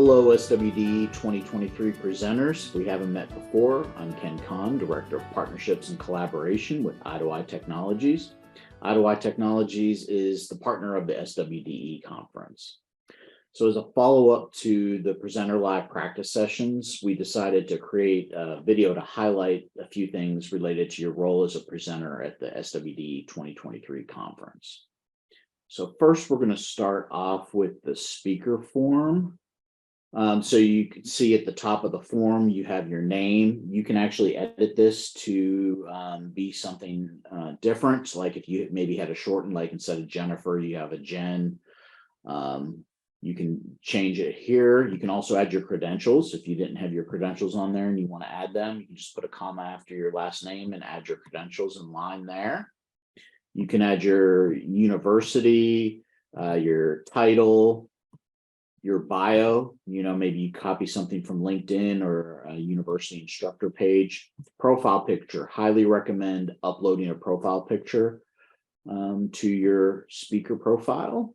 Hello, SWDE 2023 presenters. We haven't met before. I'm Ken Kahn, Director of Partnerships and Collaboration with Eye Technologies. Eye Technologies is the partner of the SWDE conference. So as a follow-up to the presenter live practice sessions, we decided to create a video to highlight a few things related to your role as a presenter at the SWDE 2023 conference. So first, we're going to start off with the speaker form. So you can see at the top of the form, you have your name. You can actually edit this to be something different. Like if you maybe had a shortened, like instead of Jennifer, you have a Jen. You can change it here. You can also add your credentials. If you didn't have your credentials on there and you want to add them, you can just put a comma after your last name and add your credentials in line there. You can add your university, your title, your bio, maybe you copy something from LinkedIn or a university instructor page. Profile picture, highly recommend uploading a profile picture to your speaker profile.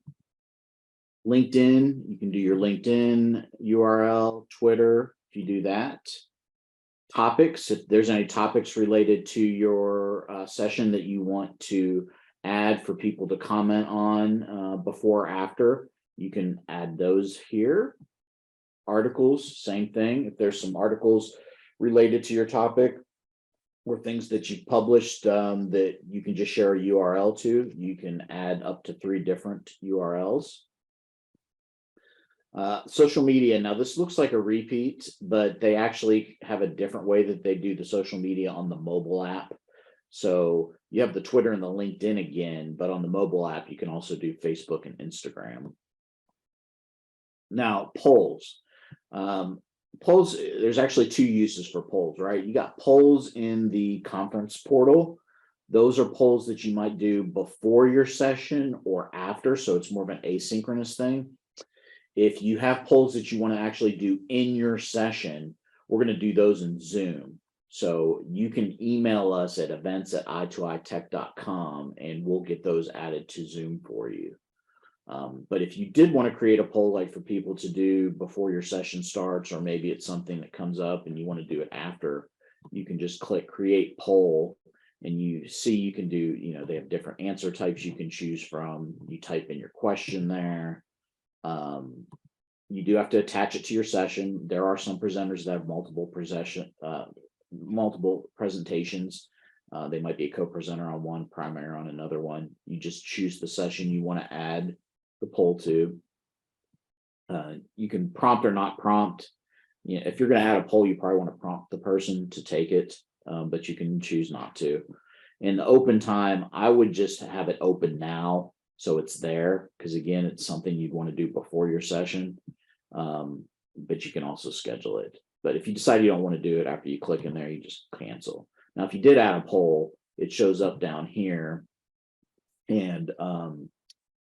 LinkedIn, you can do your LinkedIn URL, Twitter, if you do that. Topics, if there's any topics related to your session that you want to add for people to comment on before or after, you can add those here. Articles, same thing. If there's some articles related to your topic or things that you've published that you can just share a URL to, you can add up to 3 different URLs. Social media. Now, this looks like a repeat, but they actually have a different way that they do the social media on the mobile app. So you have the Twitter and the LinkedIn again, but on the mobile app, you can also do Facebook and Instagram. Now, polls. Polls, there's actually 2 uses for polls, right? You got polls in the conference portal. Those are polls that you might do before your session or after, so it's more of an asynchronous thing. If you have polls that you want to actually do in your session, we're going to do those in Zoom. So you can email us at events@eye2eyetech.com and we'll get those added to Zoom for you. But if you did want to create a poll like for people to do before your session starts, or maybe it's something that comes up and you want to do it after, you can just click create poll and you see you can do, they have different answer types you can choose from. You type in your question there. You do have to attach it to your session. There are some presenters that have multiple presentations. They might be a co-presenter on one, primary on another one. You just choose the session you want to add the poll to. You can prompt or not prompt. If you're going to add a poll, you probably want to prompt the person to take it, but you can choose not to. In the open time, I would just have it open now so it's there, because again, it's something you'd want to do before your session, but you can also schedule it. But if you decide you don't want to do it after you click in there, you just cancel. Now, if you did add a poll, it shows up down here, and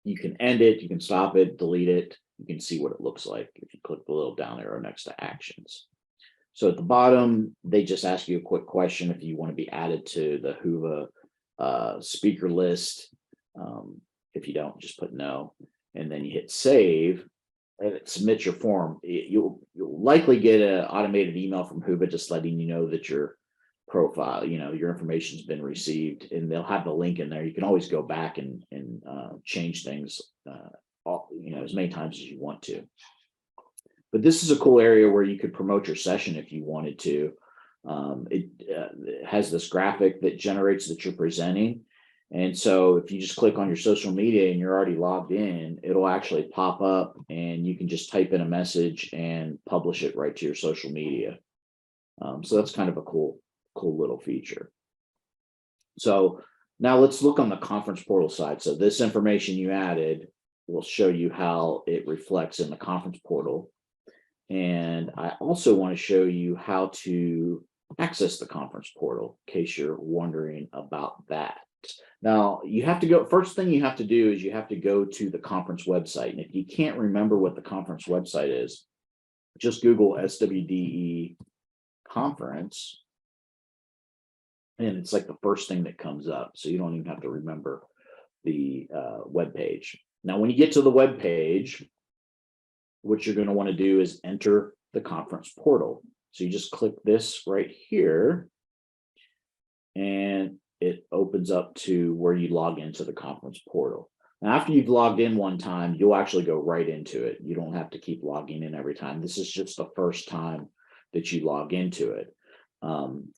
you can end it, you can stop it, delete it. You can see what it looks like if you click the little down arrow next to actions. So at the bottom, they just ask you a quick question if you want to be added to the Whova speaker list. If you don't, just put no, and then you hit save and it submits your form. You'll likely get an automated email from Whova just letting you know that your profile, your information's been received, and they'll have the link in there. You can always go back and change things, as many times as you want to. But this is a cool area where you could promote your session if you wanted to. It has this graphic that generates that you're presenting. And so if you just click on your social media and you're already logged in, it'll actually pop up and you can just type in a message and publish it right to your social media. So that's kind of a cool little feature. So now let's look on the conference portal side. So this information you added will show you how it reflects in the conference portal. And I also want to show you how to access the conference portal in case you're wondering about that. Now, you have to go, first thing you have to do is you have to go to the conference website. And if you can't remember what the conference website is, just Google SWDE conference. And it's like the first thing that comes up. So you don't even have to remember the web page. Now, when you get to the web page, what you're going to want to do is enter the conference portal. So you just click this right here, and it opens up to where you log into the conference portal. Now, after you've logged in one time, you'll actually go right into it. You don't have to keep logging in every time. This is just the first time that you log into it.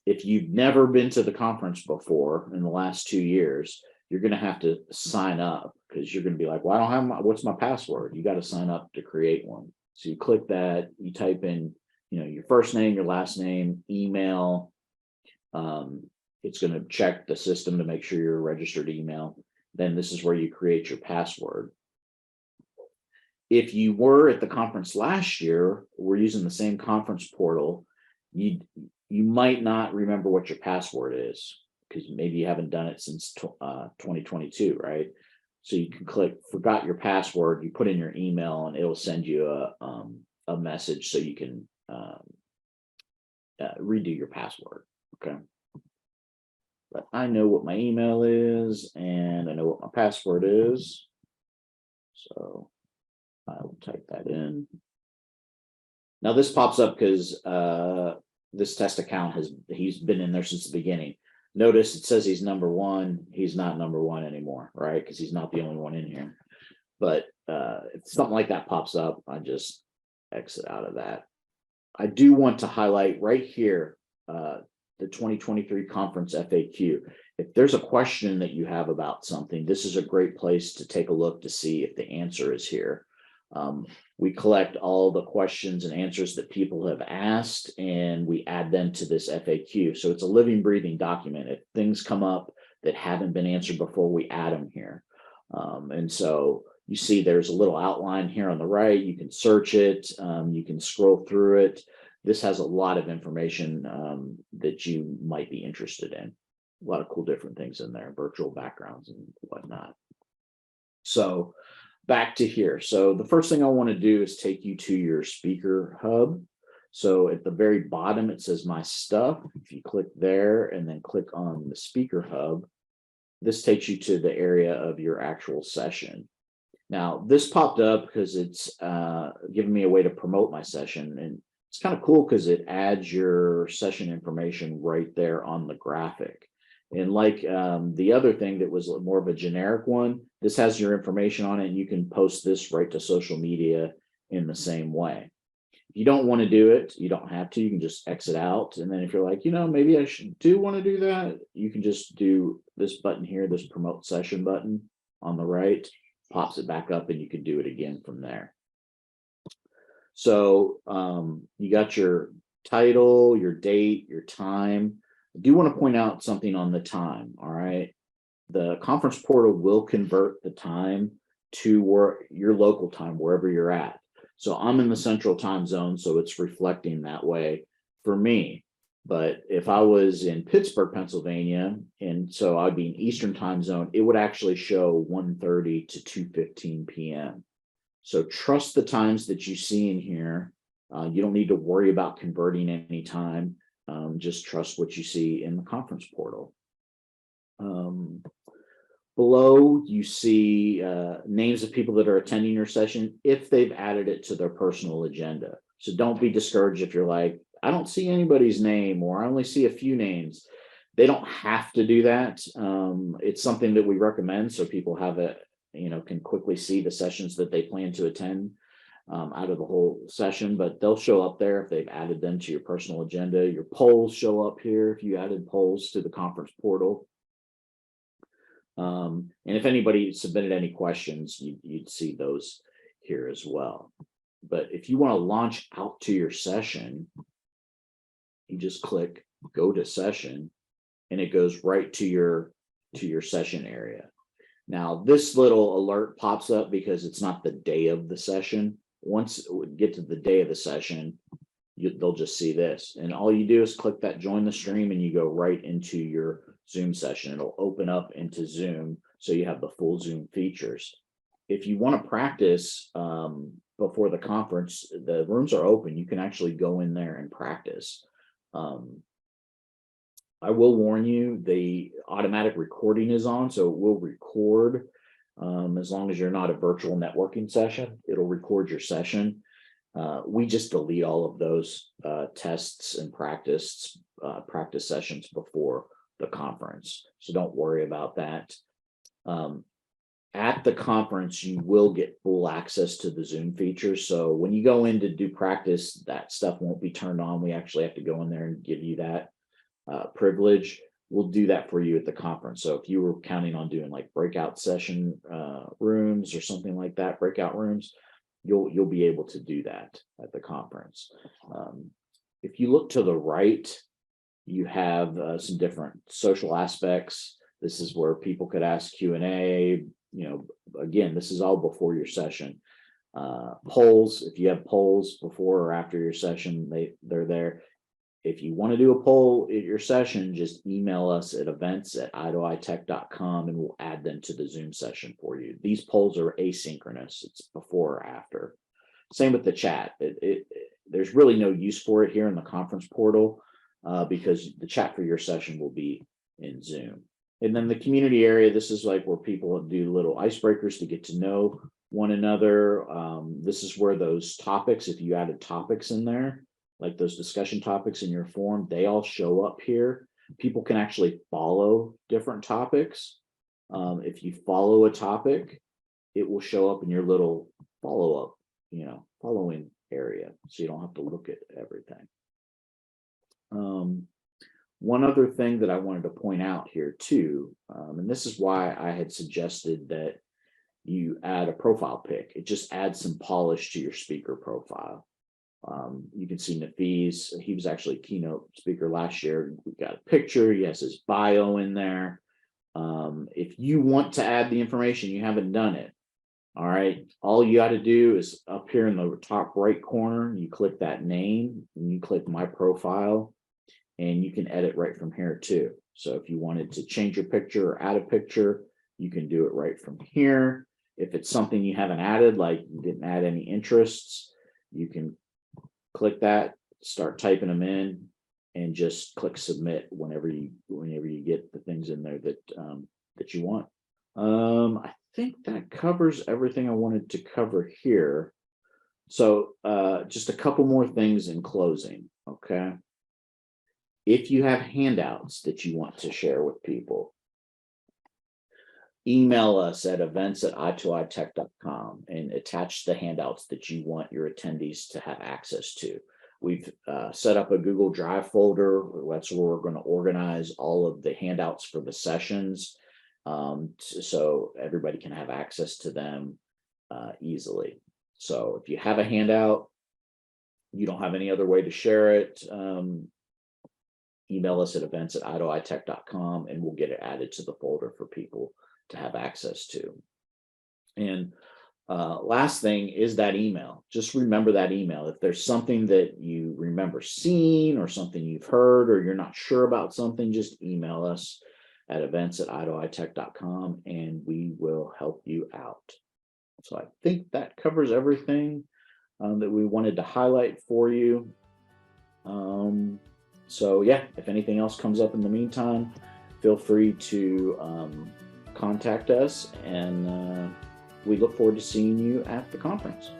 If you've never been to the conference before in the last 2 years, you're going to have to sign up, because you're going to be like, well, I don't have what's my password? You got to sign up to create one. So you click that, you type in, your first name, your last name, email. It's going to check the system to make sure you're a registered email. Then this is where you create your password. If you were at the conference last year, we're using the same conference portal, you might not remember what your password is, because maybe you haven't done it since 2022, right? So you can click forgot your password, you put in your email, and it'll send you a message so you can redo your password. Okay. But I know what my email is, and I know what my password is. So I will type that in. Now this pops up because this test account he's been in there since the beginning. Notice it says he's number one. He's not number one anymore, right? Because he's not the only one in here. But if something like that pops up, I just exit out of that. I do want to highlight right here, the 2023 conference FAQ. If there's a question that you have about something, this is a great place to take a look to see if the answer is here. We collect all the questions and answers that people have asked, and we add them to this FAQ. So it's a living, breathing document. If things come up that haven't been answered before, we add them here. And so you see there's a little outline here on the right. You can search it. You can scroll through it. This has a lot of information that you might be interested in. A lot of cool different things in there, virtual backgrounds and whatnot. So back to here. So the first thing I want to do is take you to your speaker hub. So at the very bottom, it says My Stuff. If you click there and then click on the speaker hub, this takes you to the area of your actual session. Now, this popped up because it's giving me a way to promote my session. And it's kind of cool because it adds your session information right there on the graphic. And like the other thing that was more of a generic one, this has your information on it, and you can post this right to social media in the same way. If you don't want to do it, you don't have to. You can just exit out. And then if you're like, maybe I do want to do that, you can just do this button here, this promote session button on the right, pops it back up, and you can do it again from there. So you got your title, your date, your time. I do want to point out something on the time. All right. The conference portal will convert the time to your local time, wherever you're at. So I'm in the central time zone, so it's reflecting that way for me. But if I was in Pittsburgh, Pennsylvania, and so I'd be in Eastern time zone, it would actually show 1:30 to 2:15 p.m. So trust the times that you see in here. You don't need to worry about converting any time. Just trust what you see in the conference portal. Below, you see names of people that are attending your session if they've added it to their personal agenda. So don't be discouraged if you're like, I don't see anybody's name, or I only see a few names. They don't have to do that. It's something that we recommend so people have can quickly see the sessions that they plan to attend out of the whole session, but they'll show up there if they've added them to your personal agenda. Your polls show up here if you added polls to the conference portal. And if anybody submitted any questions, you'd see those here as well. But if you want to launch out to your session, you just click go to session, and it goes right to your session area. Now, this little alert pops up because it's not the day of the session. Once we get to the day of the session, they'll just see this. And all you do is click that join the stream, and you go right into your Zoom session. It'll open up into Zoom, so you have the full Zoom features. If you want to practice before the conference, the rooms are open. You can actually go in there and practice. I will warn you, the automatic recording is on, so it will record as long as you're not a virtual networking session. It'll record your session. We just delete all of those tests and practice sessions before the conference. So don't worry about that. At the conference, you will get full access to the Zoom features. So when you go in to do practice, that stuff won't be turned on. We actually have to go in there and give you that privilege. We'll do that for you at the conference. So if you were counting on doing like breakout session rooms or something like that, breakout rooms, you'll be able to do that at the conference. If you look to the right, you have some different social aspects. This is where people could ask Q&A. Again, this is all before your session. Polls, if you have polls before or after your session, they're there. If you want to do a poll at your session, just email us at events@i2itech.com and we'll add them to the Zoom session for you. These polls are asynchronous. It's before or after. Same with the chat. There's really no use for it here in the conference portal because the chat for your session will be in Zoom. And then the community area, this is like where people do little icebreakers to get to know one another. This is where those topics, if you added topics in there, like those discussion topics in your forum, they all show up here. People can actually follow different topics. If you follow a topic, it will show up in your little follow-up, following area. So you don't have to look at everything. One other thing that I wanted to point out here too, and this is why I had suggested that you add a profile pic. It just adds some polish to your speaker profile. You can see Nafeez, he was actually a keynote speaker last year. We've got a picture, he has his bio in there. If you want to add the information, you haven't done it. All right, all you got to do is up here in the top right corner, you click that name and you click my profile and you can edit right from here too. So if you wanted to change your picture or add a picture, you can do it right from here. If it's something you haven't added, like you didn't add any interests, you can click that, start typing them in, and just click submit whenever you get the things in there that you want. I think that covers everything I wanted to cover here. So just a couple more things in closing, okay? If you have handouts that you want to share with people, email us at events@i2itech.com and attach the handouts that you want your attendees to have access to. We've set up a Google Drive folder. That's where we're going to organize all of the handouts for the sessions so everybody can have access to them easily. So if you have a handout, you don't have any other way to share it, email us at events@i2itech.com and we'll get it added to the folder for people to have access to. And last thing is that email. Just remember that email. If there's something that you remember seeing or something you've heard or you're not sure about something, just email us at events@i2itech.com and we will help you out. So I think that covers everything that we wanted to highlight for you. So yeah, if anything else comes up in the meantime, feel free to contact us, and we look forward to seeing you at the conference.